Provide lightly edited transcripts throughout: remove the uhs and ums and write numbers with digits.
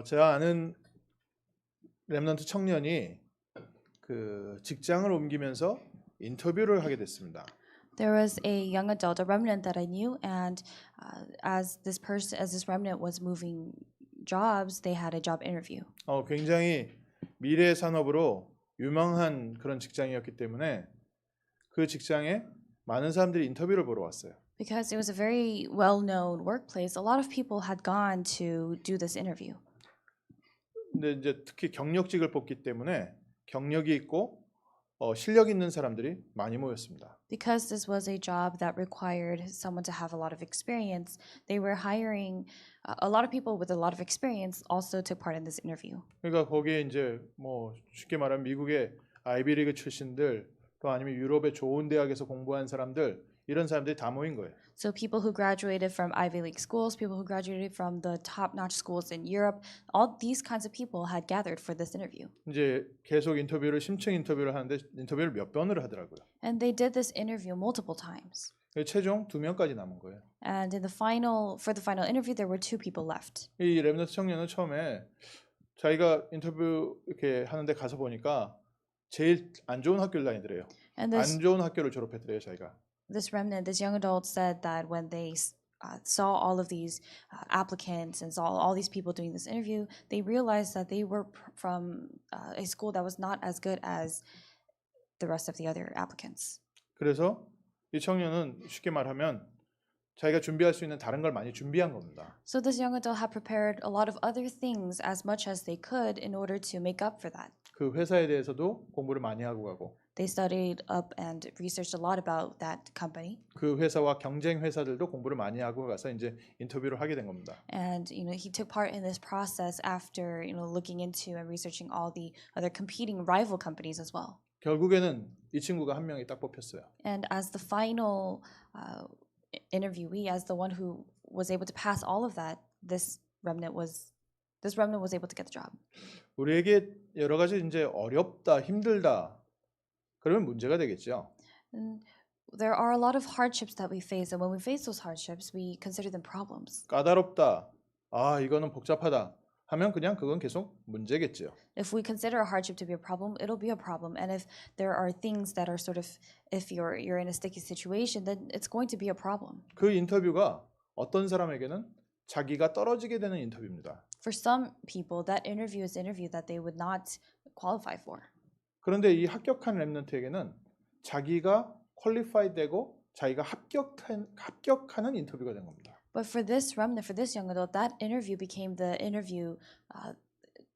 제가 아는 렘넌트 청년이 그 직장을 옮기면서 인터뷰를 하게 됐습니다. There was a young adult, a remnant that I knew, and as this remnant was moving jobs, they had a job interview. 굉장히 미래 산업으로 유망한 그런 직장이었기 때문에 그 직장에 많은 사람들이 인터뷰를 보러 왔어요. Because it was a very well-known workplace, a lot of people had gone to do this interview. 근데 이제 특히 경력직을 뽑기 때문에 경력이 있고 실력 있는 사람들이 많이 모였습니다. Because this was a job that required someone to have a lot of experience, they were hiring a lot of people with a lot of experience also took part in this interview. 그러니까 거기에 이제 뭐 쉽게 말하면 미국의 아이비리그 출신들 또 아니면 유럽의 좋은 대학에서 공부한 사람들 이런 사람들이 다 모인 거예요. So people who graduated from Ivy League schools, people who graduated from the top-notch schools in Europe, all these kinds of people had gathered for this interview. 이제 계속 심층 인터뷰를 하는데 인터뷰를 몇 번을 하더라고요. And they did this interview multiple times. 최종 2명까지 남은 거예요. And for the final interview, there were 2 people left. 이 렘넌트 청년은 처음에 자기가 인터뷰 이렇게 하는데 가서 보니까 제일 안 좋은 학교를 다니더래요. And 안 좋은 학교를 졸업했더래요, 자기가. this remnant, this young adult said that when they saw all of these applicants and saw all these people doing this interview, they realized that they were from a school that was not as good as the rest of the other applicants. 그래서 이 청년은 쉽게 말하면 자기가 준비할 수 있는 다른 걸 많이 준비한 겁니다. So this young adult had prepared a lot of other things as much as they could in order to make up for that. 그 회사에 대해서도 공부를 많이 하고 가고 They studied up and researched a lot about that company. 그 회사와 경쟁 회사들도 공부를 많이 하고 가서 이제 인터뷰를 하게 된 겁니다. And he took part in this process after looking into and researching all the other competing rival companies as well. 결국에는 이 친구가 한 명이 딱 뽑혔어요. And as the final interviewee, as the one who was able to pass all of that, this remnant was able to get the job. 우리에게 여러 가지 이제 어렵다, 힘들다 그러면 문제가 되겠죠. And there are a lot of hardships that we face, and when we face those hardships, we consider them problems. 까다롭다, 이거는 복잡하다 하면 그냥 그건 계속 문제겠죠. If we consider a hardship to be a problem, it'll be a problem. And if there are things that are if you're in a sticky situation, then it's going to be a problem. 그 인터뷰가 어떤 사람에게는 자기가 떨어지게 되는 인터뷰입니다. For some people, that interview is an interview that they would not qualify for. 그런데 이 합격한 렘넌트에게는 자기가 퀄리파이 되고 자기가 합격하는 인터뷰가 된 겁니다. But for this remnant, for this young adult, that interview became the interview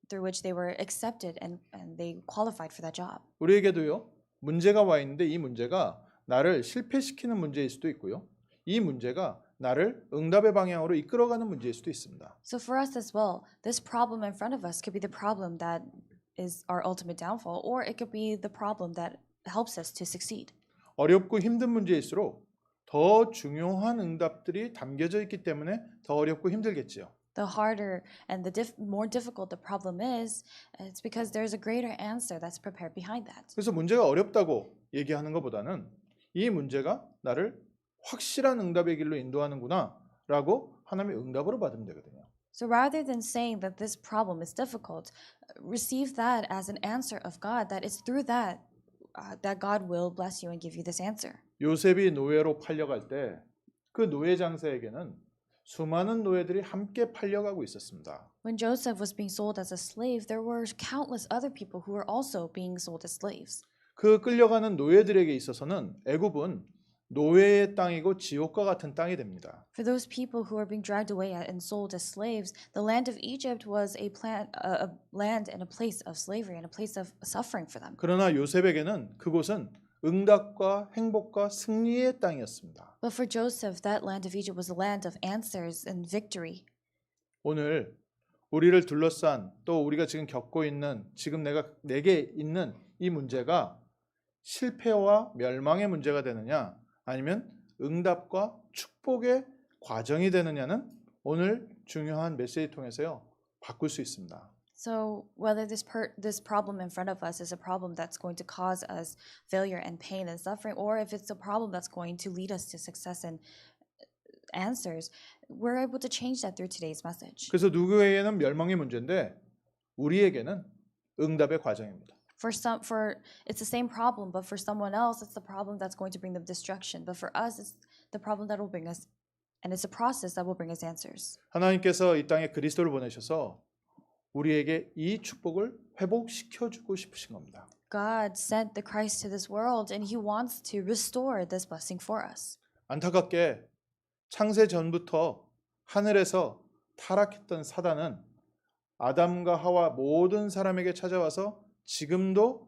through which they were accepted and they qualified for that job. 우리에게도요, 문제가 와 있는데 이 문제가 나를 실패시키는 문제일 수도 있고요. 이 문제가 나를 응답의 방향으로 이끌어가는 문제일 수도 있습니다. So for us as well, this problem in front of us could be the problem that is our ultimate downfall, or it could be the problem that helps us to succeed. 어렵고 힘든 문제일수록 더 중요한 응답들이 담겨져 있기 때문에 더 어렵고 힘들겠지요. The harder and more difficult the problem is, it's because there's a greater answer that's prepared behind that. 그래서 문제가 어렵다고 얘기하는 것보다는 이 문제가 나를 확실한 응답의 길로 인도하는구나라고 하나님의 응답으로 받으면 되거든요. So rather than saying that this problem is difficult, receive that as an answer of God, that it's through that that God will bless you and give you this answer. 요셉이 노예로 팔려갈 때 그 노예 장사에게는 수많은 노예들이 함께 팔려가고 있었습니다. When Joseph was being sold as a slave, there were countless other people who were also being sold as slaves. 그 끌려가는 노예들에게 있어서는 애굽은 노예의 땅이고 지옥과 같은 땅이 됩니다. For those people who were being dragged away and sold as slaves, the land of Egypt was a land and a place of slavery and a place of suffering for them. 그러나 요셉에게는 그곳은 응답과 행복과 승리의 땅이었습니다. But for Joseph, that land of Egypt was a land of answers and victory. 오늘 우리를 둘러싼 또 우리가 지금 겪고 있는 지금 내게 있는 이 문제가 실패와 멸망의 문제가 되느냐 아니면 응답과 축복의 과정이 되느냐는 오늘 중요한 메시지 통해서요 바꿀 수 있습니다. So whether this problem in front of us is a problem that's going to cause us failure and pain and suffering, or if it's a problem that's going to lead us to success and answers, we're able to change that through today's message. 그래서 누구에게는 멸망의 문제인데 우리에게는 응답의 과정입니다. It's the same problem, but for someone else, it's the problem that's going to bring them destruction. But for us, it's the problem that will bring us, and it's a process that will bring us answers. 하나님께서 이 땅에 그리스도를 보내셔서 우리에게 이 축복을 회복시켜 주고 싶으신 겁니다. God sent the Christ to this world, and He wants to restore this blessing for us. 안타깝게 창세 전부터 하늘에서 타락했던 사단은 아담과 하와 모든 사람에게 찾아와서 지금도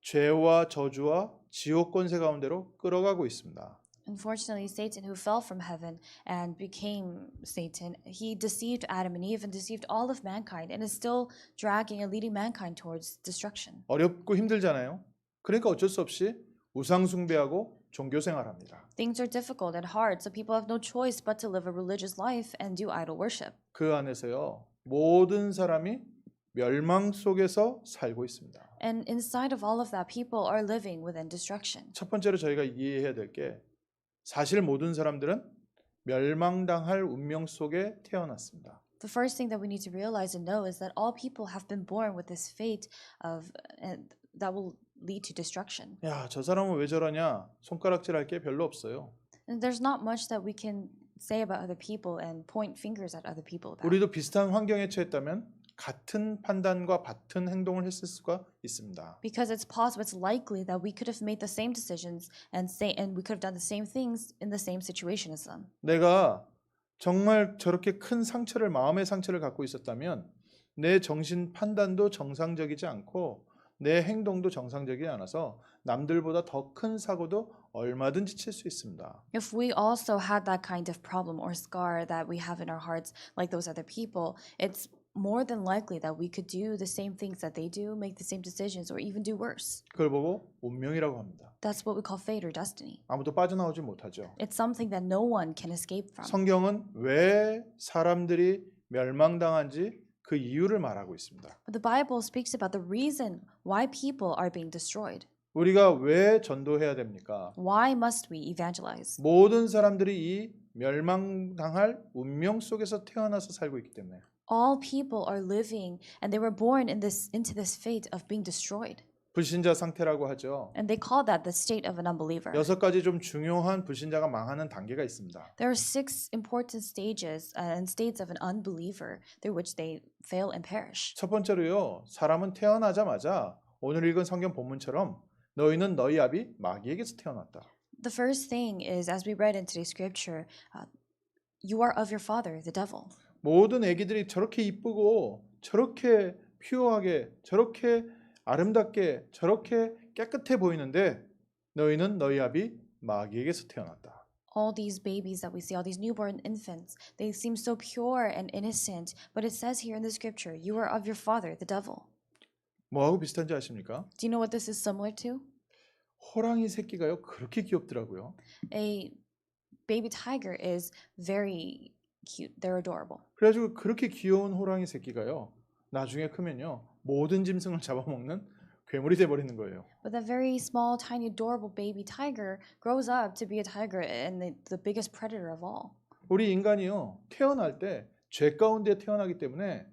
죄와 저주와 지옥 권세 가운데로 끌어가고 있습니다. Unfortunately, Satan, who fell from heaven and became Satan, he deceived Adam and Eve and deceived all of mankind and is still dragging and leading mankind towards destruction. 어렵고 힘들잖아요. 그러니까 어쩔 수 없이 우상 숭배하고 종교 생활합니다. Things are difficult and hard, so people have no choice but to live a religious life and do idol worship. 그 안에서요. 모든 사람이 멸망 속에서 살고 있습니다. And inside of all of that, people are living within destruction. 첫 번째로 저희가 이해해야 될 게 사실 모든 사람들은 멸망당할 운명 속에 태어났습니다. The first thing that we need to realize and know is that all people have been born with this fate of that will lead to destruction. 야, 저 사람은 왜 저러냐? 손가락질할 게 별로 없어요. And there's not much that we can say about other people and point fingers at other people about. 우리도 비슷한 환경에 처했다면 같은 판단과 같은 행동을 했을 수가 있습니다. Because it's possible, it's likely that we could have made the same decisions and we could have done the same things in the same situation as them. 내가 정말 저렇게 큰 상처를 마음의 상처를 갖고 있었다면 내 정신 판단도 정상적이지 않고 내 행동도 정상적이지 않아서 남들보다 더 큰 사고도 얼마든지 칠 수 있습니다. If we also had that kind of problem or scar that we have in our hearts like those other people, it's more than likely that we could do the same things that they do, make the same decisions, or even do worse. 그걸 보고 운명이라고 합니다. That's what we call fate or destiny. 아무도 빠져나오지 못하죠. It's something that no one can escape from. 성경은 왜 사람들이 멸망당한지 그 이유를 말하고 있습니다. But the Bible speaks about the reason why people are being destroyed. 우리가 왜 전도해야 됩니까? Why must we evangelize? 모든 사람들이 이 멸망당할 운명 속에서 태어나서 살고 있기 때문에. All people are living and they were born into this fate of being destroyed. 불신자 상태라고 하죠. And they call that the state of an unbeliever. 6가지 좀 중요한 불신자가 망하는 단계가 있습니다. There are 6 important stages and states of an unbeliever through which they fail and perish. 첫 번째로요. 사람은 태어나자마자 오늘 읽은 성경 본문처럼 너희는 너희 아비 마귀에게서 태어났다. The first thing is, as we read in today's scripture, you are of your father, the devil. 모든 아기들이 저렇게 이쁘고 저렇게 퓨어하게 저렇게 아름답게 저렇게 깨끗해 보이는데 너희는 너희 아비 마귀에게서 태어났다. All these babies that we see, all these newborn infants, they seem so pure and innocent, but it says here in the scripture, you are of your father, the devil. 뭐하고 비슷한지 아십니까? Do you know what this is similar to? 호랑이 새끼가요 그렇게 귀엽더라고요. A baby tiger is very cute. They're adorable. 그래가지고 그렇게 귀여운 호랑이 새끼가요 나중에 크면요 모든 짐승을 잡아먹는 괴물이 돼버리는 거예요. But that very small, tiny, adorable baby tiger grows up to be a tiger and the biggest predator of all. 우리 인간이요 태어날 때 죄 가운데 태어나기 때문에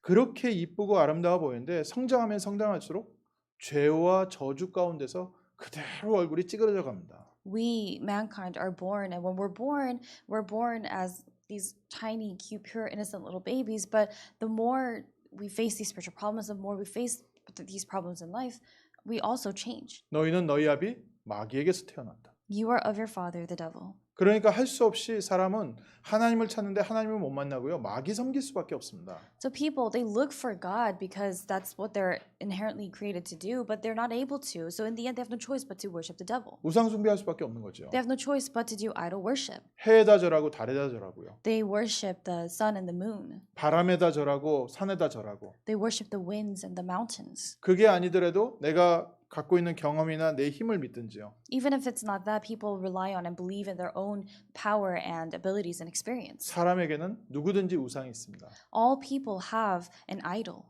그렇게 이쁘고 아름다워 보이는데 성장하면 성장할수록 죄와 저주 가운데서 그대로 얼굴이 찌그러져 갑니다. We, mankind, are born, and when we're born as these tiny, cute, pure, innocent little babies. But the more we face these spiritual problems, the more we face these problems in life, we also change. 너희는 너희 아비 마귀에게서 태어났다. You are of your father, the devil. 그러니까 할 수 없이 사람은 하나님을 찾는데 하나님을 못 만나고요. 마귀 섬길 수밖에 없습니다. So people, they look for God because that's what they're inherently created to do, but they're not able to. So in the end, they have no choice but to worship the devil. 우상 숭배할 수밖에 없는 거죠. They have no choice but to do idol worship. 해에다 절하고 달에다 절하고요. They worship the sun and the moon. 바람에다 절하고 산에다 절하고. They worship the winds and the mountains. 그게 아니더라도 내가 갖고 있는 경험이나 내 힘을 믿든지요. Even if it's not that, people rely on and believe in their own power and abilities and experience. 사람에게는 누구든지 우상이 있습니다. All people have an idol.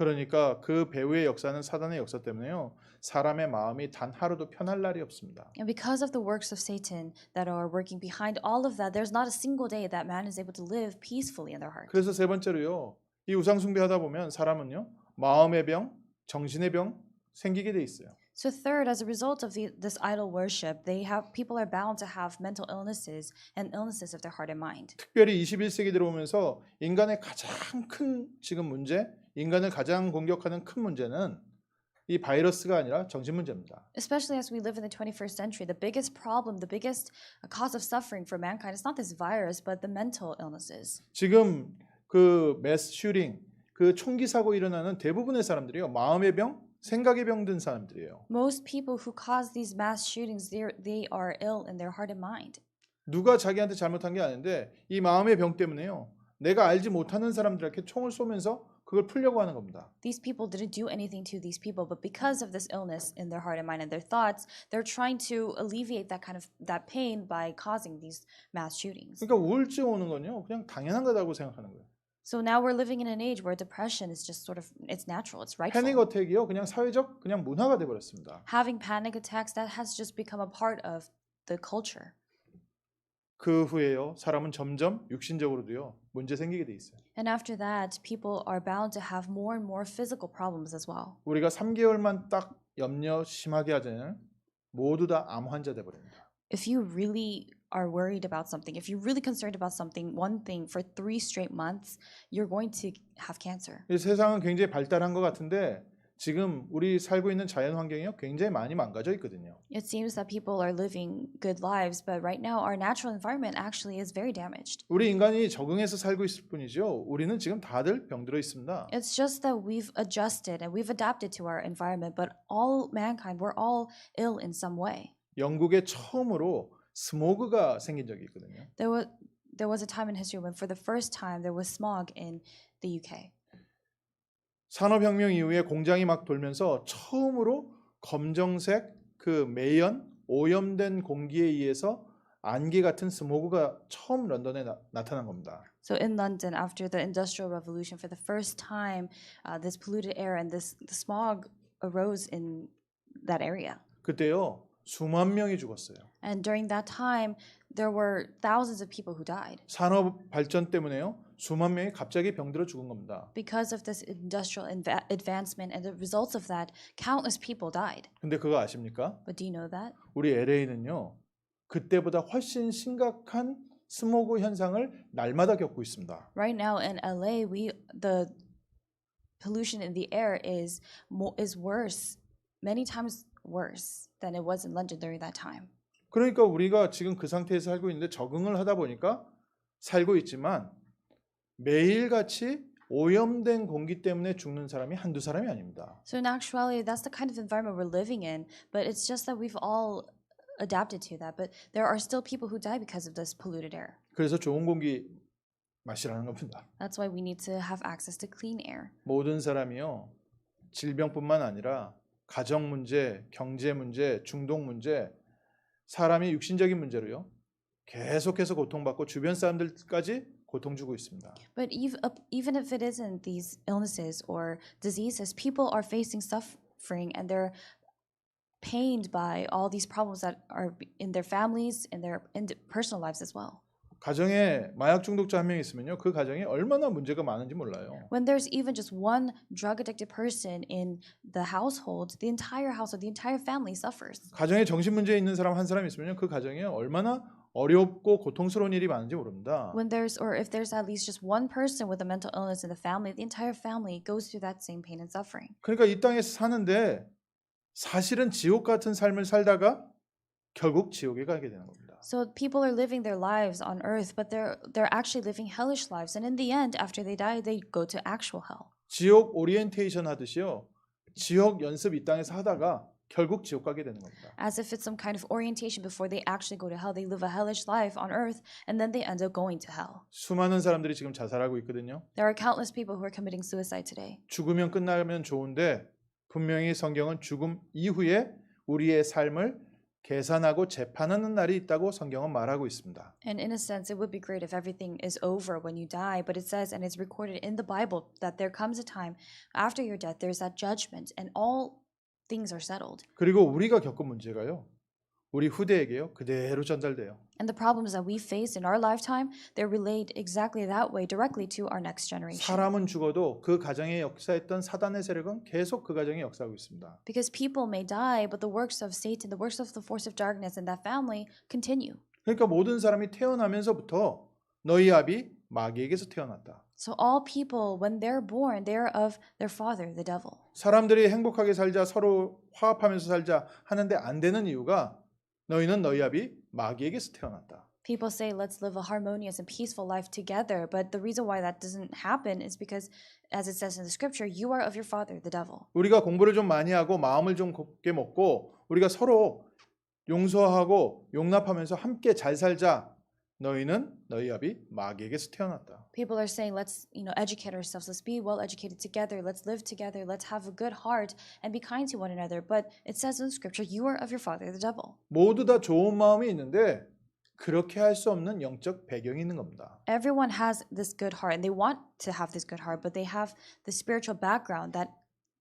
그러니까 그 배후의 역사는 사단의 역사 때문에요. 사람의 마음이 단 하루도 편할 날이 없습니다. And because of the works of Satan that are working behind all of that, there's not a single day that man is able to live peacefully in their heart. 그래서 세 번째로요. 이 우상 숭배하다 보면 사람은요. 마음의 병, 정신의 병 생기게 돼 있어요. So third, as a result of this idol worship, people are bound to have mental illnesses and illnesses of their heart and mind. 특별히 21세기 들어오면서 인간의 가장 큰 지금 문제, 인간을 가장 공격하는 큰 문제는 이 바이러스가 아니라 정신 문제입니다. Especially as we live in the 21st century, the biggest problem, the biggest cause of suffering for mankind is not this virus, but the mental illnesses. 지금 그 매스 슈팅, 그 총기 사고 일어나는 대부분의 사람들이요. 마음의 병, 생각의 병 든 사람들이에요. Most people who cause these mass shootings, they are ill in their heart and mind. 누가 자기한테 잘못한 게 아닌데 이 마음의 병 때문에요. 내가 알지 못하는 사람들에게 총을 쏘면서 그걸 풀려고 하는 겁니다. These people didn't do anything to these people, but because of this illness in their heart and mind and their thoughts, they're trying to alleviate that pain by causing these mass shootings. 그러니까 우울증 오는 건요. 그냥 당연한 거라고 생각하는 거예요. So now we're living in an age where depression is just sort of, it's natural, it's rightful. 패닉 어택이요. 그냥 사회적 그냥 문화가 돼 버렸습니다. Having panic attacks, that has just become a part of the culture. 그 후에요. 사람은 점점 육신적으로도요. 문제 생기게 돼 있어요. And after that, people are bound to have more and more physical problems as well. 우리가 3개월만 딱 염려 심하게 하자면 모두 다 암 환자 돼 버립니다. If you really are worried about something, if you're really concerned about something, one thing for 3 straight months, you're going to have cancer. 이 세상은 굉장히 발달한 것 같은데 지금 우리 살고 있는 자연 환경이요. 굉장히 많이 망가져 있거든요. It seems that people are living good lives, but right now our natural environment actually is very damaged. 우리 인간이 적응해서 살고 있을 뿐이죠. 우리는 지금 다들 병들어 있습니다. It's just that we've adjusted and we've adapted to our environment, but all mankind, we're all ill in some way. 영국에 처음으로 스모그가 생긴 적이 있거든요. There was a time in history when for the first time there was smog in the UK. 산업혁명 이후에 공장이 막 돌면서 처음으로 검정색 그 매연 오염된 공기에 의해서 안개 같은 스모그가 처음 런던에 나타난 겁니다. So in London, after the Industrial Revolution, for the first time, this polluted air and the smog arose in that area. 그때요 수만 명이 죽었어요. And during that time, there were thousands of people who died. 산업 발전 때문에요 수만 명이 갑자기 병들어 죽은 겁니다. Because of this industrial advancement and the results of that, countless people died. 근데 그거 아십니까? But do you know that? 우리 LA는요 그때보다 훨씬 심각한 스모그 현상을 날마다 겪고 있습니다. Right now in LA, the pollution in the air is worse, many times worse than it was in London during that time. 그러니까 우리가 지금 그 상태에서 살고 있는데 적응을 하다 보니까 살고 있지만 매일같이 오염된 공기 때문에 죽는 사람이 한두 사람이 아닙니다. So in actuality, that's the kind of environment we're living in, but it's just that we've all adapted to that. But there are still people who die because of this polluted air. 그래서 좋은 공기 마시라는 겁니다. That's why we need to have access to clean air. 모든 사람이요 질병뿐만 아니라 가정 문제, 경제 문제, 중독 문제, 사람이 육신적인 문제로요 계속해서 고통받고 주변 사람들까지 고통 주고 있습니다. But even if it isn't these illnesses or diseases, people are facing suffering and they're pained by all these problems that are in their families, in their personal lives as well. 가정에 마약 중독자 한 명 있으면요 그 가정에 얼마나 문제가 많은지 몰라요. When there's even just one drug addicted person in the household, the entire household, the entire family suffers. 가정에 정신 문제 있는 사람 한 사람 있으면요 그 가정에 얼마나 어렵고 고통스러운 일이 많은지 모릅니다. When if there's at least just one person with a mental illness in the family, the entire family goes through that same pain and suffering. 그러니까 이 땅에서 사는데 사실은 지옥 같은 삶을 살다가 결국 지옥에 가게 되는 겁니다. So people are living their lives on earth, but they're actually living hellish lives, and in the end, after they die, they go to actual hell. 지옥 오리엔테이션 하듯이요. 지옥 연습 이 땅에서 하다가 결국 지옥 가게 되는 겁니다. As if it's some kind of orientation before they actually go to hell. They live a hellish life on earth, and then they end up going to hell. 수많은 사람들이 지금 자살하고 있거든요. There are countless people who are committing suicide today. 죽으면 끝나면 좋은데 분명히 성경은 죽음 이후에 우리의 삶을 계산하고 재판하는 날이 있다고 성경은 말하고 있습니다. And in a sense, it would be great if everything is over when you die, but it says, and it's recorded in the Bible, that there comes a time after your death, there's that judgment, and all things are settled. 그리고 우리가 겪은 문제가요. 우리 후대에게요. 그대로 전달돼요. And the problems that we face in our lifetime, they're relayed exactly that way, directly to our next generation. 사람은 죽어도 그 가정에 역사했던 사단의 세력은 계속 그 가정에 역사하고 있습니다. Because people may die, but the works of Satan, the works of the force of darkness in that family continue. 그러니까 모든 사람이 태어나면서부터 너희 아비 마귀에게서 태어났다. So all people, when they're born, they're of their father, the devil. 사람들이 행복하게 살자, 서로 화합하면서 살자 하는데 안 되는 이유가 너희는 너희 아비 마귀에게서 태어났다. People say, let's live a harmonious and peaceful life together. But the reason why that doesn't happen is because, as it says in the scripture, you are of your father, the devil. 우리가 공부를 좀 많이 하고 마음을 좀 곱게 먹고 우리가 서로 용서하고 용납하면서 함께 잘 살자. 너희는 너희 아비 마귀에게서 태어났다. People are saying, let's educate ourselves. Let's be well educated together. Let's live together. Let's have a good heart and be kind to one another. But it says in the scripture, you are of your father, the devil. 모두 다 좋은 마음이 있는데 그렇게 할 수 없는 영적 배경이 있는 겁니다. Everyone has this good heart and they want to have this good heart, but they have the spiritual background that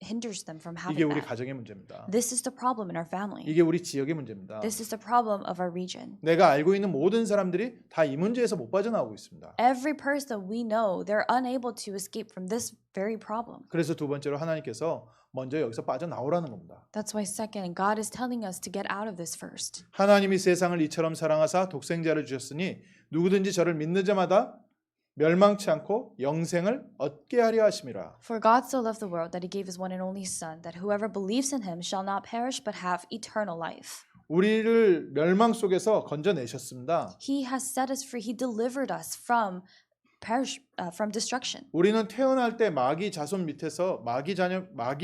hinders them from 이게 having 우리 that. 가정의 문제입니다. This is the problem in our family. 이게 우리 지역의 문제입니다. This is the problem of our region. 내가 알고 있는 모든 사람들이 다 이 문제에서 못 빠져나오고 있습니다. Every person we know, they're unable to escape from this very problem. 그래서 두 번째로 하나님께서 먼저 여기서 빠져나오라는 겁니다. That's why second, God is telling us to get out of this first. 하나님이 세상을 이처럼 사랑하사 독생자를 주셨으니 누구든지 저를 믿는 자마다 멸망치 않고 영생을 얻게 하려 하심이라. For God so loved the world that he gave his one and only Son, that whoever believes in him shall not perish but have eternal life. 우리를 멸망 속에서 건져내셨습니다. He has set us free. He delivered us from destruction. 우리는 태어날 때 마귀 자손 밑에서 마귀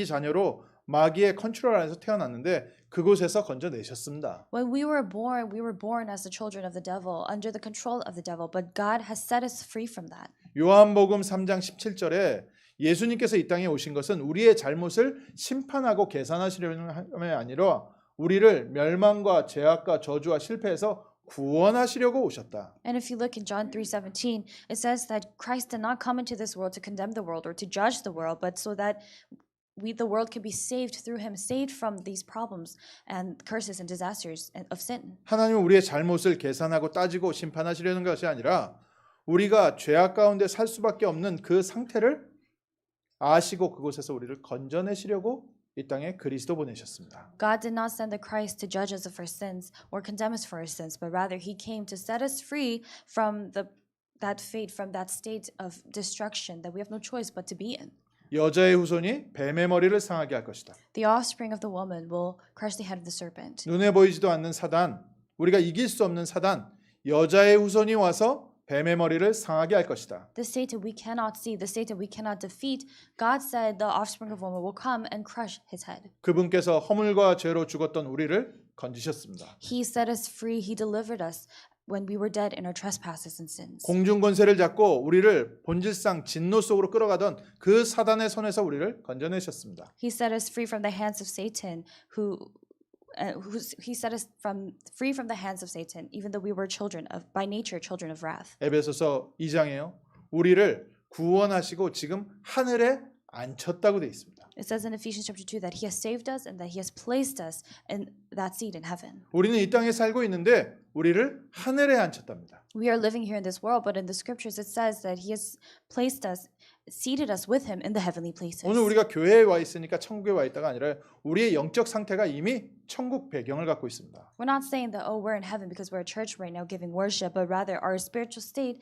자녀로 마귀의 컨트롤 안에서 태어났는데 그곳에서 건져내셨습니다. When we were born as the children of the devil, under the control of the devil, but God has set us free from that. 요한복음 3장 17절에 예수님께서 이 땅에 오신 것은 우리의 잘못을 심판하고 계산하시려는 함이 아니라 우리를 멸망과 죄악과 저주와 실패에서 구원하시려고 오셨다. And if you look in John 3:17, it says that Christ did not come into this world to condemn the world or to judge the world, but so that the world could be saved through him, saved from these problems and curses and disasters of sin. 하나님은 우리의 잘못을 계산하고 따지고 심판하시려는 것이 아니라 우리가 죄악 가운데 살 수밖에 없는 그 상태를 아시고 그곳에서 우리를 건져내시려고 이 땅에 그리스도 보내셨습니다. God did not send the Christ to judge us of our sins or condemn us for our sins, but rather he came to set us free from that fate, from that state of destruction that we have no choice but to be in. 여자의 후손이 뱀의 머리를 상하게 할 것이다. The offspring of the woman will crush the head of the serpent. 눈에 보이지도 않는 사단, 우리가 이길 수 없는 사단, 여자의 후손이 와서 뱀의 머리를 상하게 할 것이다. The Satan we cannot see, the Satan we cannot defeat, God said the offspring of woman will come and crush his head. 그분께서 허물과 죄로 죽었던 우리를 건지셨습니다. He set us free, he delivered us when we were dead in our trespasses and sins. 공중 권세를 잡고 우리를 본질상 진노 속으로 끌어가던 그 사단의 손에서 우리를 건져내셨습니다. He set us free from the hands of Satan, he set us free from the hands of Satan, even though we were by nature children of wrath. 에베소서 2장에요. 우리를 구원하시고 지금 하늘에 앉혔다고 돼 있습니다. It says in Ephesians chapter 2 that he has saved us and that he has placed us in that seat in heaven. 우리는 이 땅에 살고 있는데 우리를 하늘에 앉혔답니다. We are living here in this world, but in the scriptures it says that he has seated us with him in the heavenly places. 오늘 우리가 교회에 와 있으니까 천국에 와 있다가 아니라 우리의 영적 상태가 이미 천국 배경을 갖고 있습니다. We're not saying that we're in heaven because we're a church right now giving worship, but rather our spiritual state,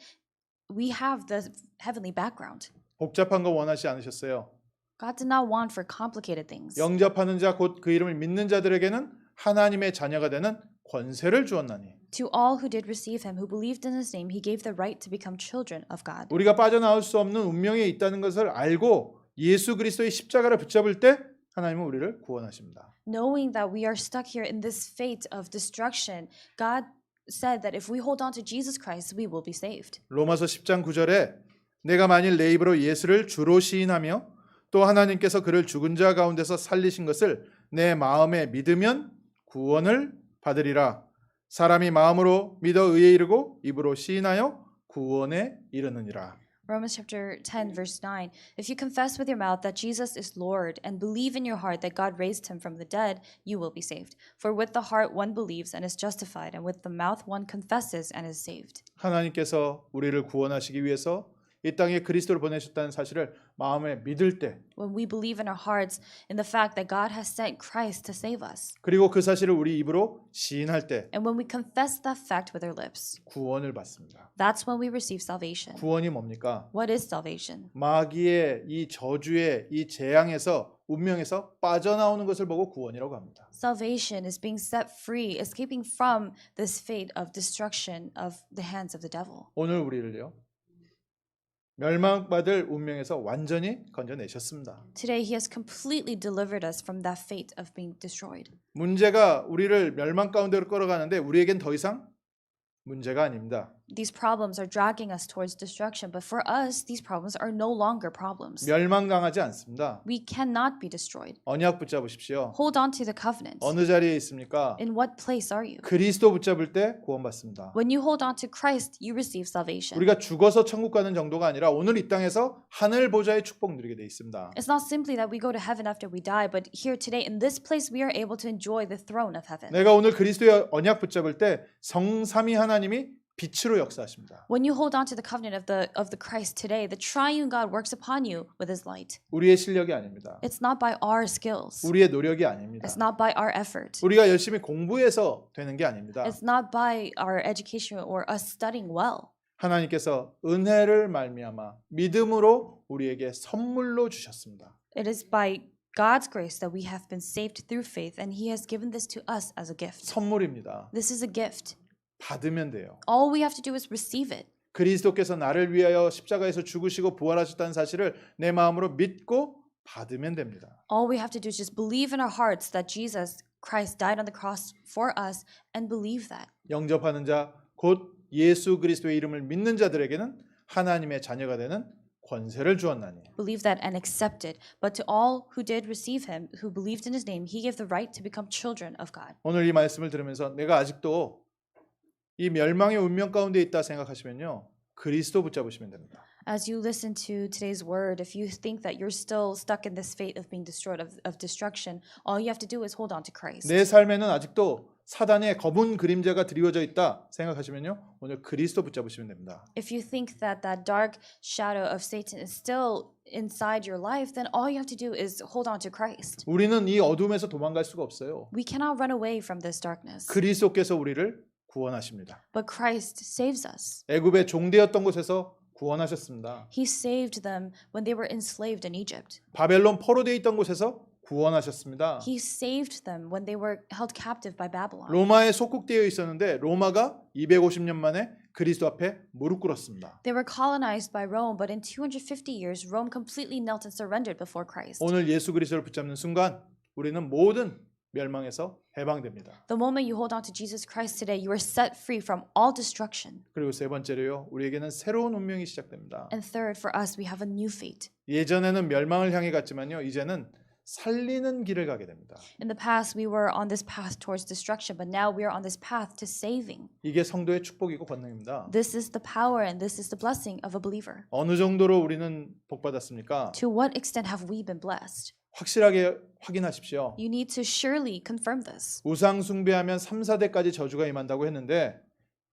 we have the heavenly background. 복잡한 거 원하지 않으셨어요. God did not want for complicated things. 영접하는 자 곧 그 이름을 믿는 자들에게는 하나님의 자녀가 되는 권세를 주었나니. To all who did receive him, who believed in his name, he gave the right to become children of God. 우리가 빠져나올 수 없는 운명에 있다는 것을 알고 예수 그리스도의 십자가를 붙잡을 때 하나님은 우리를 구원하십니다. Knowing that we are stuck here in this fate of destruction, God said that if we hold on to Jesus Christ, we will be saved. 로마서 10장 9절에 내가 만일 내 입으로 예수를 주로 시인하며 또 하나님께서 그를 죽은 자 가운데서 살리신 것을 내 마음에 믿으면 구원을 받으리라. 사람이 마음으로 믿어 의에 이르고 입으로 시인하여 구원에 이르느니라. Romans chapter 10, verse 9. If you confess with your mouth that Jesus is Lord and believe in your heart that God raised him from the dead, you will be saved. For with the heart one believes and is justified, and with the mouth one confesses and is saved. 하나님께서 우리를 구원하시기 위해서 이 땅에 그리스도를 보내셨다는 사실을 마음에 믿을 때, When we believe in our hearts in the fact that God has sent Christ to save us, 그리고 그 사실을 우리 입으로 시인할 때 and when we confess that fact with our lips, 구원을 받습니다. that's when we receive salvation. 구원이 뭡니까? What is salvation? 마귀의 이 저주의 이 재앙에서 운명에서 빠져나오는 것을 보고 구원이라고 합니다. Salvation is being set free, escaping from this fate of destruction of the hands of the devil. 오늘 우리를요, 멸망받을 운명에서 완전히 건져내셨습니다. Today, He has completely delivered us from that fate of being destroyed. 문제가 우리를 멸망 가운데로 끌어가는데 우리에겐 더 이상 문제가 아닙니다. These problems are dragging us towards destruction, but for us, these problems are no longer problems. 멸망당하지 않습니다. We cannot be destroyed. 언약 붙잡으십시오. Hold on to the covenant. 어느 자리에 있습니까? In what place are you? 그리스도 붙잡을 때 구원받습니다. When you hold on to Christ, you receive salvation. 우리가 죽어서 천국 가는 정도가 아니라 오늘 이 땅에서 하늘 보좌의 축복 누리게 돼 있습니다. It's not simply that we go to heaven after we die, but here today, in this place, we are able to enjoy the throne of heaven. 내가 오늘 그리스도의 언약 붙잡을 때 성삼위 하나님이 빛으로 역사하십니다. When you hold on to the covenant of the Christ today, the triune God works upon you with His light. 우리의 실력이 아닙니다. It's not by our skills. 우리의 노력이 아닙니다. It's not by our effort. 우리가 열심히 공부해서 되는 게 아닙니다. It's not by our education or us studying well. 하나님께서 은혜를 말미암아 믿음으로 우리에게 선물로 주셨습니다. It is by God's grace that we have been saved through faith, and He has given this to us as a gift. 선물입니다. This is a gift. 받으면 돼요. All we have to do is receive it. 그리스도께서 나를 위하여 십자가에서 죽으시고 부활하셨다는 사실을 내 마음으로 믿고 받으면 됩니다. All we have to do is just believe in our hearts that Jesus Christ died on the cross for us and believe that. 영접하는 자, 곧 예수 그리스도의 이름을 믿는 자들에게는 하나님의 자녀가 되는 권세를 주었나니. Believe that and accept it. But to all who did receive Him, who believed in His name, He gave the right to become children of God. 오늘 이 말씀을 들으면서 내가 아직도 이 멸망의 운명 가운데 있다 생각하시면요, 그리스도 붙잡으시면 됩니다. As you listen to today's word, if you think that you're still stuck in this fate of being destroyed, of destruction, all you have to do is hold on to Christ. 내 삶에는 아직도 사단의 검은 그림자가 드리워져 있다 생각하시면요, 오늘 그리스도 붙잡으시면 됩니다. If you think that that dark shadow of Satan is still inside your life, then all you have to do is hold on to Christ. 우리는 이 어둠에서 도망갈 수가 없어요. We cannot run away from this darkness. 그리스도께서 우리를 구원하십니다. But Christ saves us. 애굽의 종되었던 곳에서 구원하셨습니다. He saved them when they were enslaved in Egypt. 바벨론 포로되어 있던 곳에서 구원하셨습니다. He saved them when they were held captive by Babylon. 로마에 속국되어 있었는데 로마가 250년 만에 그리스도 앞에 무릎 꿇었습니다. They were colonized by Rome, but in 250 years, Rome completely knelt and surrendered before Christ. 오늘 예수 그리스도를 붙잡는 순간 우리는 모든 멸망에서 해방됩니다. The moment you hold on to Jesus Christ today, you are set free from all destruction. 그리고 세 번째로요, 우리에게는 새로운 운명이 시작됩니다. And third, for us, we have a new fate. 예전에는 멸망을 향해 갔지만요, 이제는 살리는 길을 가게 됩니다. In the past, we were on this path towards destruction, but now we are on this path to saving. 이게 성도의 축복이고 권능입니다. This is the power and this is the blessing of a believer. 어느 정도로 우리는 복받았습니까? To what extent have we been blessed? 확실하게 확인하십시오. You need to surely confirm this. 우상 숭배하면 3, 4대까지 저주가 임한다고 했는데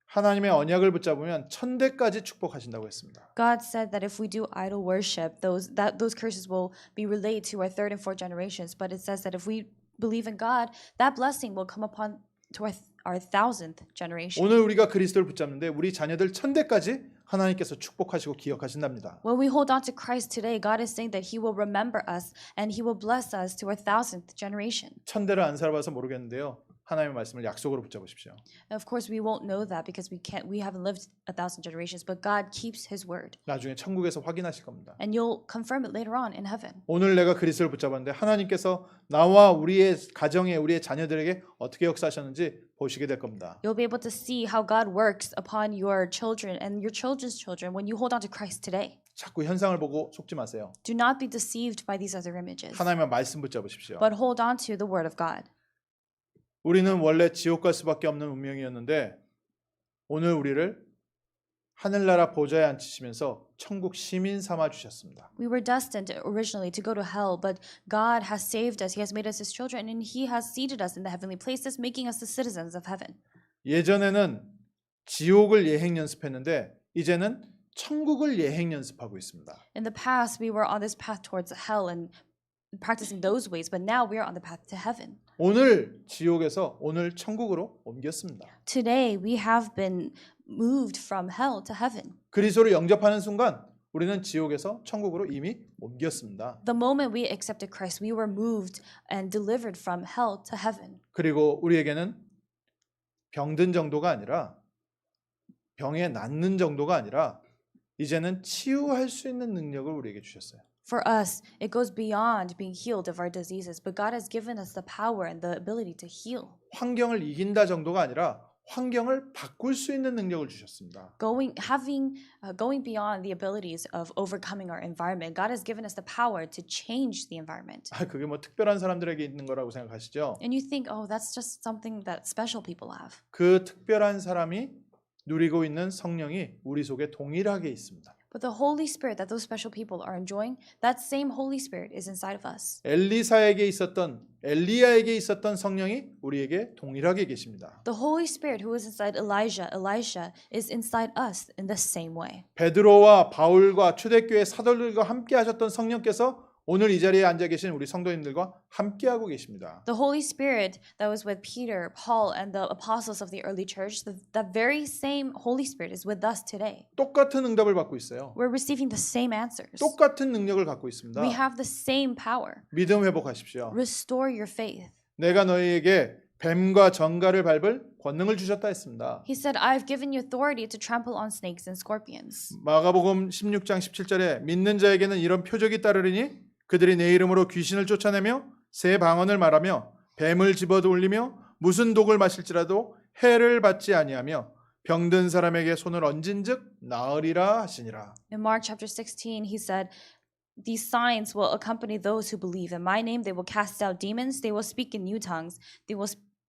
하나님의 언약을 붙잡으면 1000대까지 축복하신다고 했습니다. God said that if we do idol worship, those curses will be relayed to our third and fourth generations. But it says that if we believe in God, that blessing will come upon to our thousandth generation. 오늘 우리가 그리스도를 붙잡는데 우리 자녀들 1000대까지 하나님께서 축복하시고 기억하신답니다. When we hold on to Christ today, God is saying that He will remember us and He will bless us to our thousandth generation. 1000대를 안 살아봐서 모르겠는데요. 하나님의 말씀을 약속으로 붙잡으십시오. And of course, we won't know that because we haven't lived 1,000 generations. But God keeps His word, 나중에 천국에서 확인하실 겁니다. and you'll confirm it later on in heaven. 오늘 내가 그리스도를 붙잡았는데 하나님께서 나와 우리의 가정에 우리의 자녀들에게 어떻게 역사하셨는지 보시게 될 겁니다. You'll be able to see how God works upon your children and your children's children when you hold on to Christ today. 자꾸 현상을 보고 속지 마세요. Do not be deceived by these other images, 하나님의 말씀 붙잡으십시오. but hold on to the word of God. 우리는 원래 지옥 갈 수밖에 없는 운명이었는데 오늘 우리를 하늘나라 보좌에 앉히시면서 천국 시민 삼아 주셨습니다. We were destined originally to go to hell, but God has saved us. He has made us His children, and He has seated us in the heavenly places, making us the citizens of heaven. 예전에는 지옥을 예행 연습했는데 이제는 천국을 예행 연습하고 있습니다. In the past, we were on this path towards hell and practicing those ways, but now we are on the path to heaven. 오늘 지옥에서 오늘 천국으로 옮겼습니다. Today, we have been moved from hell to heaven. 그리스도를 영접하는 순간 우리는 지옥에서 천국으로 이미 옮겼습니다. The moment we accepted Christ, we were moved and delivered from hell to heaven. 그리고 우리에게는 병든 정도가 아니라 병에 낫는 정도가 아니라 이제는 치유할 수 있는 능력을 우리에게 주셨어요. For us, it goes beyond being healed of our diseases, but God has given us the power and the ability to heal. 환경을 이긴다 정도가 아니라 환경을 바꿀 수 있는 능력을 주셨습니다. Going beyond the abilities of overcoming our environment, God has given us the power to change the environment. 그게 뭐 특별한 사람들에게 있는 거라고 생각하시죠? And you think, oh, that's just something that special people have. 그 특별한 사람이 누리고 있는 성령이 우리 속에 동일하게 있습니다. But the Holy Spirit that those special people are enjoying, that same Holy Spirit is inside of us. 엘리사에게 있었던 엘리야에게 있었던 성령이 우리에게 동일하게 계십니다. The Holy Spirit who is inside Elijah, Elisha, is inside us in the same way. 베드로와 바울과 초대교회 사도들과 함께 하셨던 성령께서 오늘 이 자리에 앉아 계신 우리 성도님들과 함께하고 계십니다. The Holy Spirit that was with Peter, Paul, and the apostles of the early church, the very same Holy Spirit is with us today. 똑같은 응답을 받고 있어요. We're receiving the same answers. 똑같은 능력을 갖고 있습니다. We have the same power. 믿음 회복하십시오. Restore your faith. 내가 너희에게 뱀과 정갈을 밟을 권능을 주셨다 했습니다. He said, I've given you authority to trample on snakes and scorpions. 마가복음 16장 17절에 믿는 자에게는 이런 표적이 따르리니 그들이 내 이름으로 귀신을 쫓아내며 새 방언을 말하며 뱀을 집어 돌리며 무슨 독을 마실지라도 해를 받지 아니하며 병든 사람에게 손을 얹은즉 나으리라 하시니라. In Mark chapter 16, he said, these signs will accompany those who believe. In my name, they will cast out demons. They will speak in new tongues.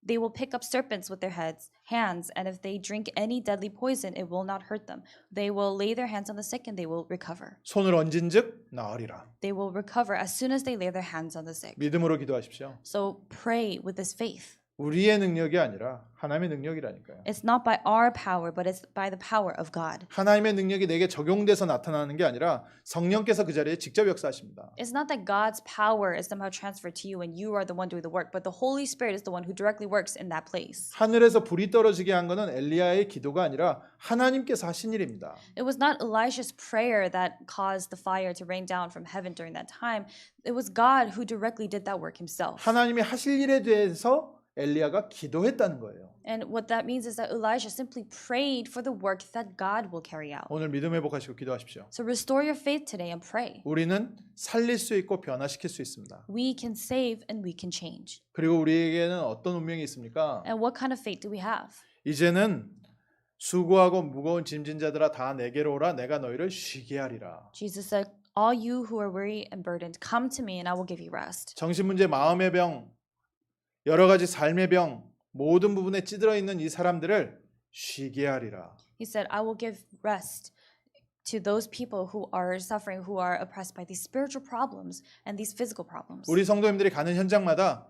They will pick up serpents with their hands, and if they drink any deadly poison, it will not hurt them. They will lay their hands on the sick, and they will recover. 손을 얹은즉 나으리라. They will recover as soon as they lay their hands on the sick. 믿음으로 기도하십시오. So pray with this faith. 우리의 능력이 아니라 하나님의 능력이라니까요. It's not by our power, but it's by the power of God. 하나님의 능력이 내게 적용돼서 나타나는 게 아니라 성령께서 그 자리에 직접 역사하십니다. It's not that God's power is somehow transferred to you and you are the one doing the work, but the Holy Spirit is the one who directly works in that place. 하늘에서 불이 떨어지게 한 것은 엘리야의 기도가 아니라 하나님께서 하신 일입니다. It was not Elisha's prayer that caused the fire to rain down from heaven during that time. It was God who directly did that work himself. 하나님이 하실 일에 대해서 엘리야가 기도했다는 거예요. And what that means is that Elisha simply prayed for the work that God will carry out. 오늘 믿음 회복하시고 기도하십시오. So restore your faith today and pray. 우리는 살릴 수 있고 변화시킬 수 있습니다. We can save and we can change. 그리고 우리에게는 어떤 운명이 있습니까? And what kind of faith do we have? 이제는 수고하고 무거운 짐진 자들아 다 내게로 오라 내가 너희를 쉬게 하리라. Jesus said, all you who are weary and burdened, come to me and I will give you rest. 정신문제, 마음의 병, 여러 가지 삶의 병, 모든 부분에 찌들어 있는 이 사람들을 쉬게 하리라. He said, I will give rest to those people who are suffering, who are oppressed by these spiritual problems and these physical problems. 우리 성도님들이 가는 현장마다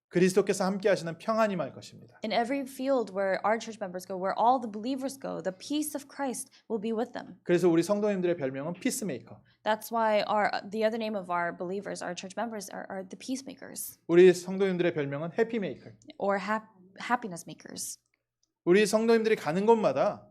그리스도께서 함께 하시는 평안이 임할 것입니다. In every field where our church members go, where all the believers go, the peace of Christ will be with them. 그래서 우리 성도님들의 별명은 피스메이커. That's why the other name of our believers, our church members, are the peacemakers 우리 성도님들의 별명은 해피메이커. or happiness makers. 우리 성도님들이 가는 곳마다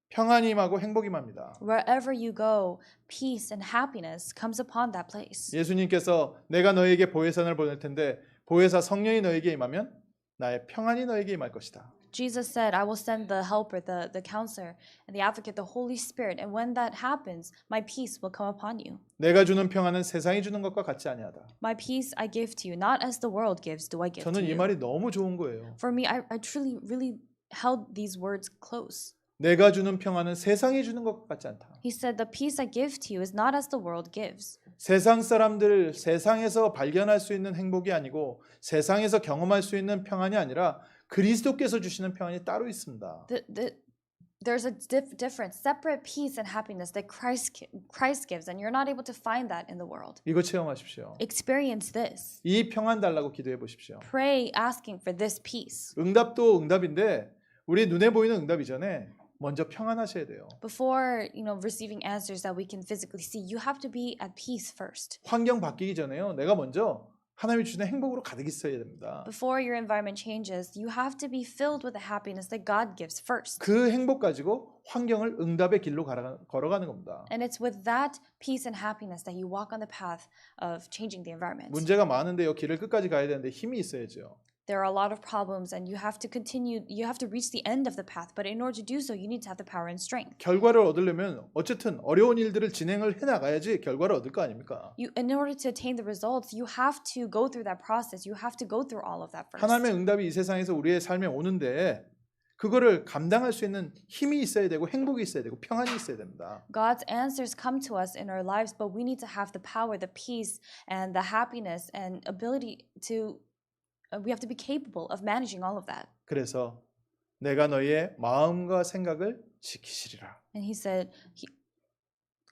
평안이 임하고 행복이 임합니다. Wherever you go, peace and happiness comes upon that place. 예수님께서 내가 너에게 보혜사를 보낼 텐데 보혜사 성령이 너에게 임하면 나의 평안이 너에게 임할 것이다. Jesus said, I will send the helper, the counselor, and the advocate, the Holy Spirit. And when that happens, my peace will come upon you. 내가 주는 평안은 세상이 주는 것과 같지 아니하다. My peace I give to you, not as the world gives, do I give to 저는 이 you. 말이 너무 좋은 거예요. For me, I truly, really held these words close. 내가 주는 평안은 세상이 주는 것과 같지 않다. He said, the peace I give to you is not as the world gives. 세상 사람들 세상에서 발견할 수 있는 행복이 아니고 세상에서 경험할 수 있는 평안이 아니라 그리스도께서 주시는 평안이 따로 있습니다. There's a different, separate peace and happiness that Christ gives, and you're not able to find that in the world. 이거 체험하십시오. Experience this. 이 평안 달라고 기도해 보십시오. Pray asking for this peace. 응답도 응답인데 우리 눈에 보이는 응답 이전에 먼저 평안하셔야 돼요. Before, receiving answers that we can physically see, you have to be at peace first. 환경 바뀌기 전에요. 내가 먼저 하나님이 주시는 행복으로 가득 있어야 됩니다. Before your environment changes, you have to be filled with the happiness that God gives first. 그 행복 가지고 환경을 응답의 길로 걸어가는 겁니다. And it's with that peace and happiness that you walk on the path of changing the environment. 문제가 많은데요. 길을 끝까지 가야 되는데 힘이 있어야죠. There are a lot of problems and you have to reach the end of the path, but in order to do so, you need to have the power and strength. 결과를 얻으려면 어쨌든 어려운 일들을 진행을 해나가야지 결과를 얻을 거 아닙니까? In order to attain the results, you have to go through that process. You have to go through all of that first. 하나님의 응답이 이 세상에서 우리의 삶에 오는데 그거를 감당할 수 있는 힘이 있어야 되고 행복이 있어야 되고 평안이 있어야 됩니다. God's answers come to us in our lives, but we need to have the power, the peace, and the happiness and ability to we have to be capable of managing all of that. 그래서 내가 너희의 마음과 생각을 지키시리라. And he said,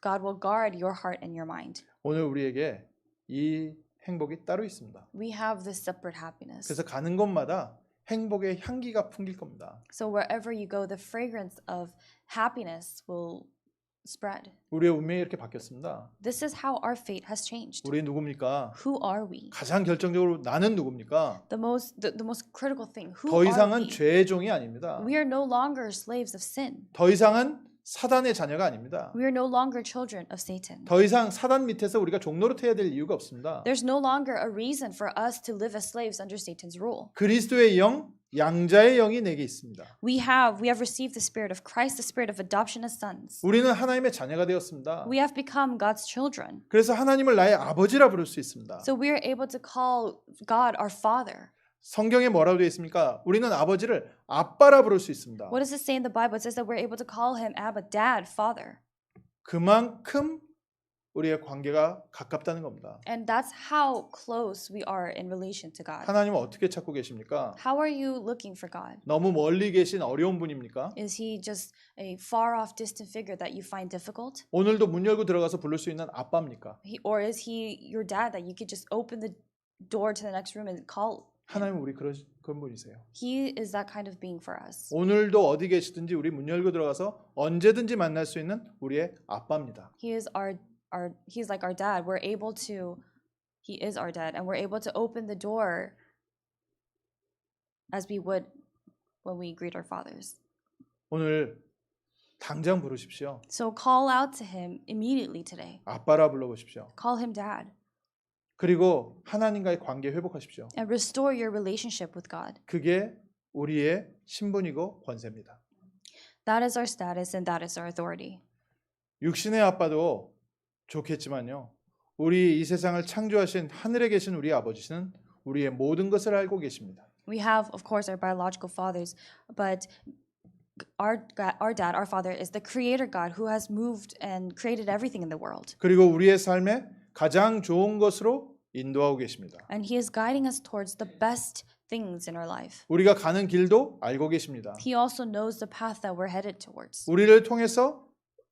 God will guard your heart and your mind. 오늘 우리에게 이 행복이 따로 있습니다. We have this separate happiness. 그래서 가는 곳마다 행복의 향기가 풍길 겁니다. So wherever you go, the fragrance of happiness will spread. 우리의 운명이 이렇게 바뀌었습니다. This is how our fate has changed. 우리 누굽니까? Who are we? 가장 결정적으로 나는 누굽니까? The most critical thing. Who 더 are 이상은 we? 죄의 종이 아닙니다. We are no longer slaves of sin. 더 이상은 사단의 자녀가 아닙니다. We are no longer children of Satan. 더 이상 사단 밑에서 우리가 종노릇해야 될 이유가 없습니다. There's no longer a reason for us to live as slaves under Satan's rule. 그리스도의 영, 양자의 영이 내게 있습니다. We have received the spirit of Christ, the spirit of adoption as sons. 우리는 하나님의 자녀가 되었습니다. We have become God's children. 그래서 하나님을 나의 아버지라 부를 수 있습니다. So we are able to call God our Father. 성경에 뭐라고 되어 있습니까? 우리는 아버지를 아빠라 부를 수 있습니다. What does it say in the Bible? It says that we're able to call him Abba, Dad, Father. 그만큼 우리의 관계가 가깝다는 겁니다. And that's how close we are in relation to God. 하나님은 어떻게 찾고 계십니까? How are you looking for God? 너무 멀리 계신 어려운 분입니까? Is he just a far off distant figure that you find difficult? 오늘도 문 열고 들어가서 부를 수 있는 아빠입니까? Or is he your dad that you could just open the door to the next room and call? 하나님은 우리 그런 분이세요. He is that kind of being for us. 오늘도 어디 계시든지 우리 문 열고 들어가서 언제든지 만날 수 있는 우리의 아빠입니다. He's like our dad. He is our dad, and we're able to open the door as we would when we greet our fathers. 오늘 당장 부르십시오. So call out to him immediately today. 아빠라 불러보십시오. Call him dad. 그리고 하나님과의 관계 회복하십시오. And restore your relationship with God. 그게 우리의 신분이고 권세입니다. That is our status and that is our authority. 육신의 아빠도 좋겠지만요. 우리 이 세상을 창조하신 하늘에 계신 우리 아버지는 우리의 모든 것을 알고 계십니다. We have, of course, our biological fathers, but our dad, our father, is the creator God who has moved and created everything in the world. 그리고 우리의 삶에 가장 좋은 것으로 인도하고 계십니다. And he is guiding us towards the best things in our life. 우리가 가는 길도 알고 계십니다. He also knows the path that we're headed towards. 우리를 통해서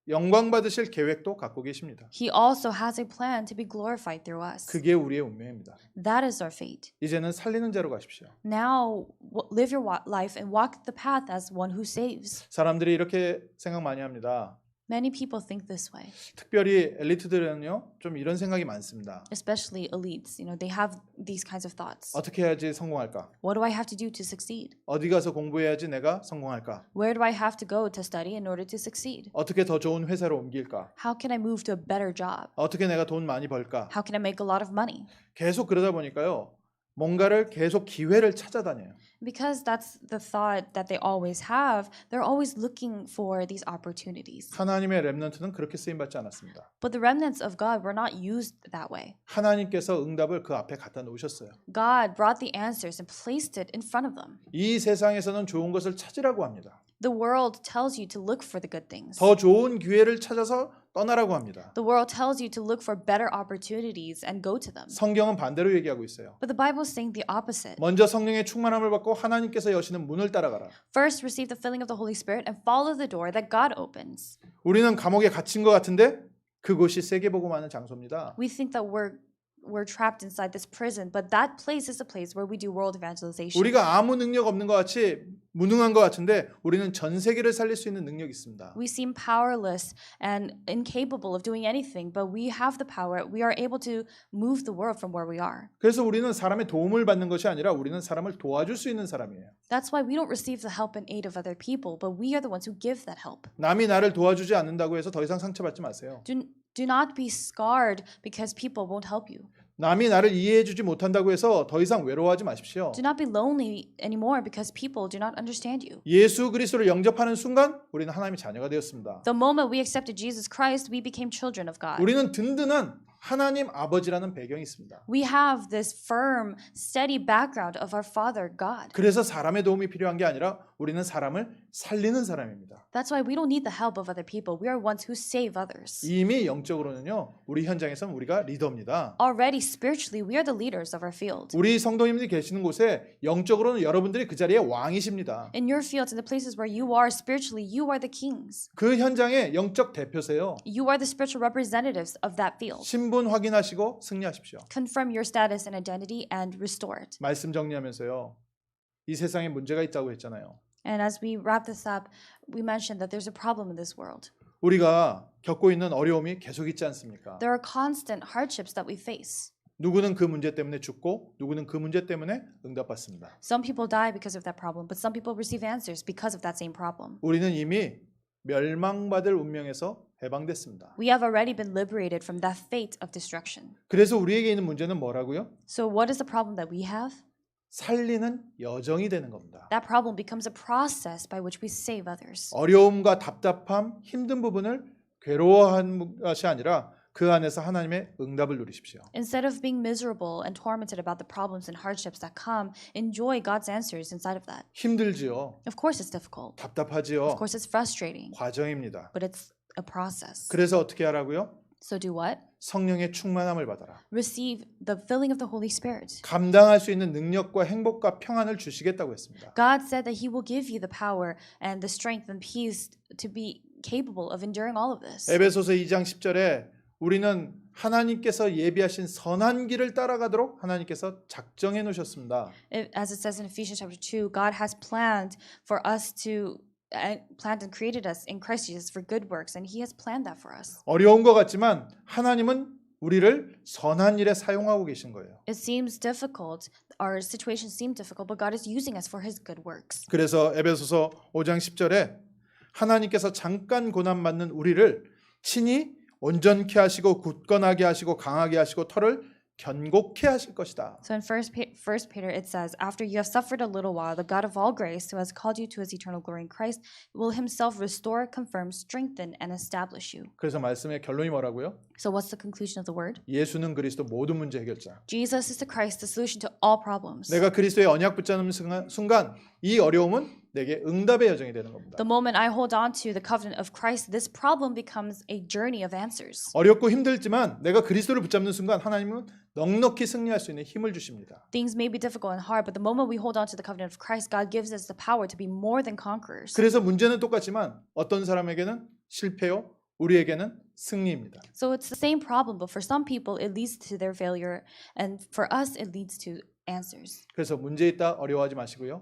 영광 받으실 계획도 갖고 계십니다. He also has a plan to be glorified through us. 그게 우리의 운명입니다. That is our fate. 이제는 살리는 자로 가십시오. Now live your life and walk the path as one who saves. 사람들이 이렇게 생각 많이 합니다. Many people think this way. 특별히 엘리트들은요, 좀 이런 생각이 많습니다. Especially elites, they have these kinds of thoughts. 어떻게 해야지 성공할까? What do I have to do to succeed? 어디 가서 공부해야지 내가 성공할까? Where do I have to go to study in order to succeed? 어떻게 더 좋은 회사로 옮길까? How can I move to a better job? 어떻게 내가 돈 많이 벌까? How can I make a lot of money? 계속 그러다 보니까요, 뭔가를 계속 기회를 찾아다녀요. Because that's the thought that they always have, they're always looking for these opportunities. 하나님의 렘넌트는 그렇게 쓰임 받지 않았습니다. But the remnants of God were not used that way. 하나님께서 응답을 그 앞에 갖다 놓으셨어요. God brought the answers and placed it in front of them. 이 세상에서는 좋은 것을 찾으라고 합니다. The world tells you to look for the good things. 더 좋은 기회를 찾아서 떠나라고 합니다. The world tells you to look for better opportunities and go to them. 성경은 반대로 얘기하고 있어요. But the Bible is saying the opposite. 먼저 성령의 충만함을 받고 하나님께서 여시는 문을 따라가라. First, receive the filling of the Holy Spirit and follow the door that God opens. 우리는 감옥에 갇힌 것 같은데 그곳이 세계복음하는 장소입니다. We think that we're trapped inside this prison, but that place is a place where we do world evangelization. 우리가 아무 능력 없는 것 같이 무능한 것 같은데 우리는 전 세계를 살릴 수 있는 능력이 있습니다. We seem powerless and incapable of doing anything, but we have the power. We are able to move the world from where we are. 그래서 우리는 사람의 도움을 받는 것이 아니라 우리는 사람을 도와줄 수 있는 사람이에요. That's why we don't receive the help and aid of other people, but we are the ones who give that help. 남이 나를 도와주지 않는다고 해서 더 이상 상처받지 마세요. Do not be scarred because people won't help you. 남이 나를 이해해주지 못한다고 해서 더 이상 외로워하지 마십시오. Do not be lonely anymore because people do not understand you. 예수 그리스도를 영접하는 순간 우리는 하나님의 자녀가 되었습니다. The moment we accepted Jesus Christ, we became children of God. 우리는 든든한 하나님 아버지라는 배경이 있습니다. We have this firm, steady background of our Father God. 그래서 사람의 도움이 필요한 게 아니라 우리는 사람을 살리는 사람입니다. That's why we don't need the help of other people. We are ones who save others. 이미 영적으로는요. 우리 현장에서는 우리가 리더입니다. Already spiritually, we are the leaders of our field. 우리 성도님들이 계시는 곳에 영적으로는 여러분들이 그 자리에 왕이십니다. In your fields, in the places where you are spiritually, you are the kings. 그 현장의 영적 대표세요. You are the spiritual representatives of that field. 신분 확인하시고 승리하십시오. Confirm your status and identity and restore it. 말씀 정리하면서요. 이 세상에 문제가 있다고 했잖아요. And as we wrap this up, we mentioned that there's a problem in this world. 우리가 겪고 있는 어려움이 계속 있지 않습니까? There are constant hardships that we face. 누구는 그 문제 때문에 죽고 누구는 그 문제 때문에 응답받습니다. Some people die because of that problem, but some people receive answers because of that same problem. 우리는 이미 멸망받을 운명에서 해방됐습니다. We have already been liberated from that fate of destruction. 그래서 우리에게 있는 문제는 뭐라고요? So what is the problem that we have? 살리는 여정이 되는 겁니다. That problem becomes a process by which we save others. 어려움과 답답함, 힘든 부분을 괴로워하는 것이 아니라 그 안에서 하나님의 응답을 누리십시오. Instead of being miserable and tormented about the problems and hardships that come, enjoy God's answers inside of that. 힘들지요. Of course it's difficult. 답답하지요. Of course it's frustrating. 과정입니다. But it's a process. 그래서 어떻게 하라고요? So do what? 성령의 충만함을 받아라. Receive the filling of the Holy Spirit. 감당할 수 있는 능력과 행복과 평안을 주시겠다고 했습니다. God said that He will give you the power and the strength and peace to be capable of enduring all of this. 에베소서 2장 10절에 우리는 하나님께서 예비하신 선한 길을 따라가도록 하나님께서 작정해 놓으셨습니다. As it says in Ephesians chapter 2, God has planned for us to planned and created us in Christ Jesus for good works, and He has planned that for us. 어려운 것 같지만 하나님은 우리를 선한 일에 사용하고 계신 거예요. It seems difficult. Our situations seem difficult, but God is using us for His good works. 그래서 에베소서 5장 10절에 하나님께서 잠깐 고난 받는 우리를 친히 온전케 하시고 굳건하게 하시고 강하게 하시고 털을 견고케 하실 것이다. So in First Peter it says, after you have suffered a little while, the God of all grace, who has called you to His eternal glory in Christ, will Himself restore, confirm, strengthen, and establish you. 그래서 말씀의 결론이 뭐라고요? So what's the conclusion of the word? 예수는 그리스도 모든 문제 해결자. Jesus is the Christ, the solution to all problems. 내가 그리스도의 언약 붙잡는 순간 이 어려움은 내게 응답의 여정이 되는 겁니다. The moment I hold on to the covenant of Christ, this problem becomes a journey of answers. 어렵고 힘들지만 내가 그리스도를 붙잡는 순간 하나님은 넉넉히 승리할 수 있는 힘을 주십니다. Things may be difficult and hard, but the moment we hold on to the covenant of Christ, God gives us the power to be more than conquerors. 그래서 문제는 똑같지만 어떤 사람에게는 실패요, 우리에게는 승리입니다. So it's the same problem, but for some people it leads to their failure, and for us it leads to answers. 그래서 문제 있다 어려워하지 마시고요.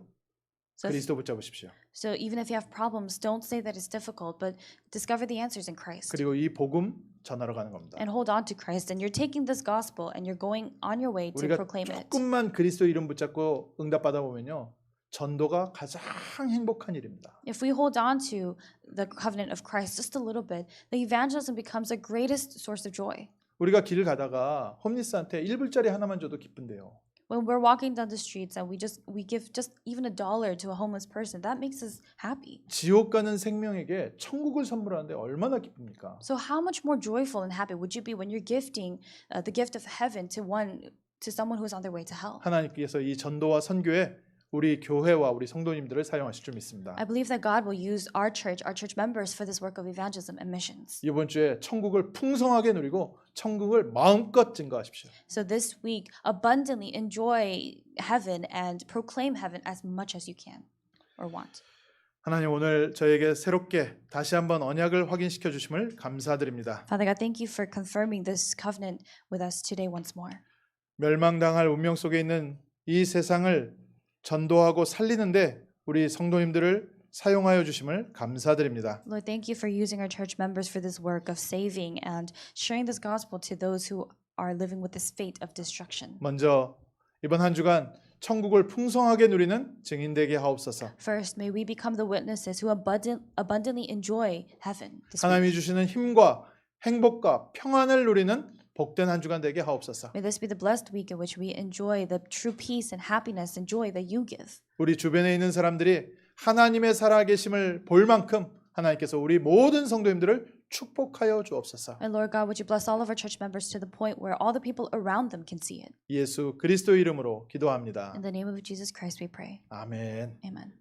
So, 그리스도 붙잡으십시오. so even if you have problems, don't say that it's difficult, but discover the answers in Christ. 그리고 이 복음 전하러 가는 겁니다. And hold on to Christ, and you're taking this gospel and you're going on your way to 우리가 proclaim it. 조금만 그리스도 이름 붙잡고 응답 받아 보면요. 전도가 가장 행복한 일입니다. If we hold on to the covenant of Christ just a little bit, the evangelism becomes the greatest source of joy. 우리가 길을 가다가 홈리스한테 1불짜리 하나만 줘도 기쁜데요. When we're walking down the streets and we give just even $1 to a homeless person, that makes us happy. 지옥 가는 생명에게 천국을 선물하는데 얼마나 기쁩니까? So how much more joyful and happy would you be when you're gifting the gift of heaven to someone who's on their way to hell? 하나님께서 이 전도와 선교에 우리 교회와 우리 성도님들을 사용하실 줄 믿습니다. I believe that God will use our church members for this work of evangelism and missions. 이번 주에 천국을 풍성하게 누리고 천국을 마음껏 증거하십시오. So this week, abundantly enjoy heaven and proclaim heaven as much as you can or want. 하나님 오늘 저에게 새롭게 다시 한번 언약을 확인시켜 주심을 감사드립니다. Father God, thank you for confirming this covenant with us today once more. 멸망당할 운명 속에 있는 이 세상을 전도하고 살리는데 우리 성도님들을 사용하여 주심을 감사드립니다. Lord, thank you for using our church members for this work of saving and sharing this gospel to those who are living with this fate of destruction. 먼저 이번 한 주간 천국을 풍성하게 누리는 증인되게 하옵소서. First, may we become the witnesses who abundantly enjoy heaven this week. 하나님이 주시는 힘과 행복과 평안을 누리는 복된 한 주간 되게 하옵소서. May this be the blessed week in which we enjoy the true peace and happiness and joy that you give. 우리 주변에 있는 사람들이 하나님의 살아계심을 볼 만큼 하나님께서 우리 모든 성도님들을 축복하여 주옵소서. And Lord God, would you bless all of our church members to the point where all the people around them can see it. 예수 그리스도 이름으로 기도합니다. In the name of Jesus Christ we pray. 아멘. Amen.